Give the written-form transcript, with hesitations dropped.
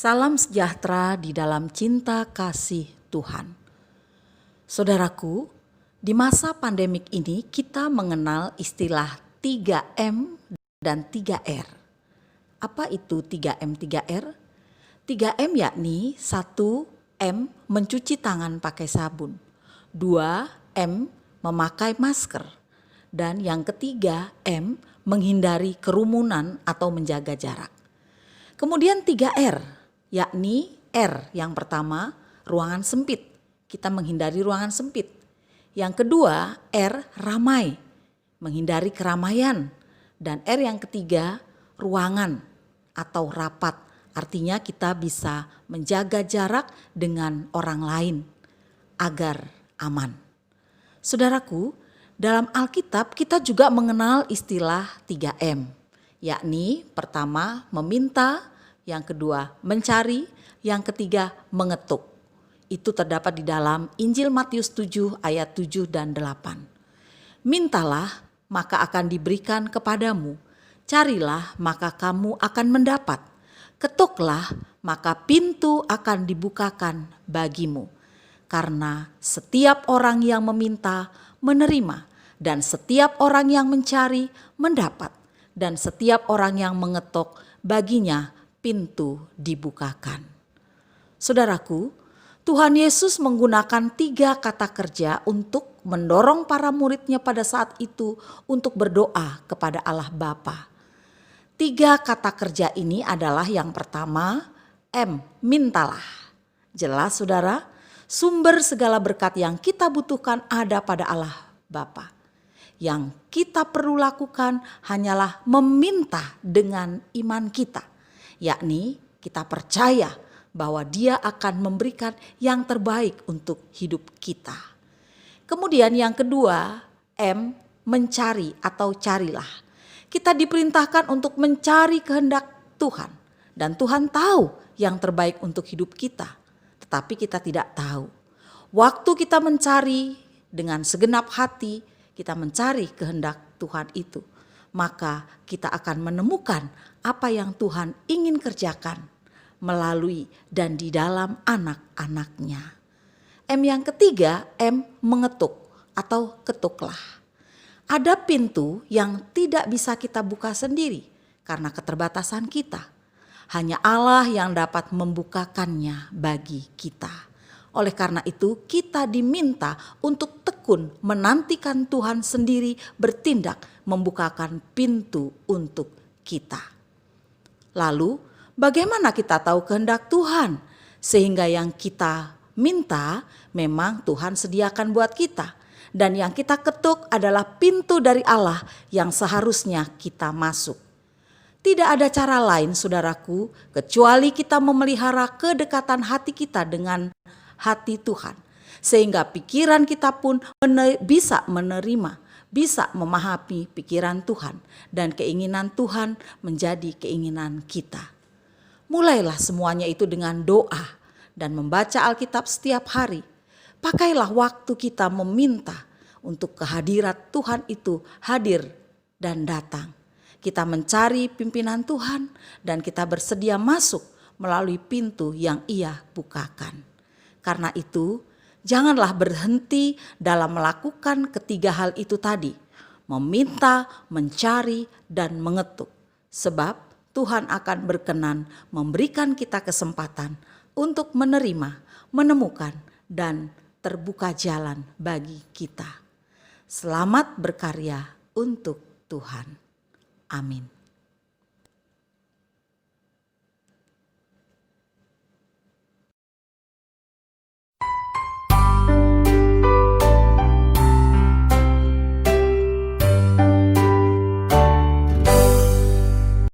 Salam sejahtera di dalam cinta kasih Tuhan. Saudaraku, di masa pandemik ini kita mengenal istilah 3M dan 3R. Apa itu 3M, 3R? 3M yakni 1M mencuci tangan pakai sabun, 2M memakai masker, dan yang ketiga M menghindari kerumunan atau menjaga jarak. Kemudian 3R, yakni R yang pertama ruangan sempit, kita menghindari ruangan sempit. Yang kedua R ramai, menghindari keramaian. Dan R yang ketiga ruangan atau rapat, artinya kita bisa menjaga jarak dengan orang lain agar aman. Saudaraku, dalam Alkitab kita juga mengenal istilah 3M, yakni pertama meminta, yang kedua mencari, yang ketiga mengetuk. Itu terdapat di dalam Injil Matius 7 ayat 7 dan 8. Mintalah maka akan diberikan kepadamu, carilah maka kamu akan mendapat, ketuklah maka pintu akan dibukakan bagimu. Karena setiap orang yang meminta menerima, dan setiap orang yang mencari mendapat, dan setiap orang yang mengetuk baginya pintu dibukakan. Saudaraku, Tuhan Yesus menggunakan 3 kata kerja untuk mendorong para muridnya pada saat itu untuk berdoa kepada Allah Bapa. 3 kata kerja ini adalah yang pertama, M, mintalah. Jelas saudara, sumber segala berkat yang kita butuhkan ada pada Allah Bapa. Yang kita perlu lakukan hanyalah meminta dengan iman kita. Yakni kita percaya bahwa Dia akan memberikan yang terbaik untuk hidup kita. Kemudian yang kedua, M, mencari atau carilah. Kita diperintahkan untuk mencari kehendak Tuhan. Dan Tuhan tahu yang terbaik untuk hidup kita. Tetapi kita tidak tahu. Waktu kita mencari dengan segenap hati, kita mencari kehendak Tuhan itu, maka kita akan menemukan apa yang Tuhan ingin kerjakan melalui dan di dalam anak-anaknya. M yang ketiga, M mengetuk atau ketuklah. Ada pintu yang tidak bisa kita buka sendiri karena keterbatasan kita. Hanya Allah yang dapat membukakannya bagi kita. Oleh karena itu kita diminta untuk tekun menantikan Tuhan sendiri bertindak membukakan pintu untuk kita. Lalu bagaimana kita tahu kehendak Tuhan? Sehingga yang kita minta memang Tuhan sediakan buat kita. Dan yang kita ketuk adalah pintu dari Allah yang seharusnya kita masuk. Tidak ada cara lain saudaraku kecuali kita memelihara kedekatan hati kita dengan hati Tuhan. Sehingga pikiran kita pun bisa menerima, bisa memahami pikiran Tuhan. Dan keinginan Tuhan menjadi keinginan kita. Mulailah semuanya itu dengan doa dan membaca Alkitab setiap hari. Pakailah waktu kita meminta untuk kehadirat Tuhan itu hadir dan datang. Kita mencari pimpinan Tuhan dan kita bersedia masuk melalui pintu yang Ia bukakan. Karena itu, janganlah berhenti dalam melakukan ketiga hal itu tadi. Meminta, mencari, dan mengetuk. Sebab Tuhan akan berkenan memberikan kita kesempatan untuk menerima, menemukan, dan terbuka jalan bagi kita. Selamat berkarya untuk Tuhan. Amin.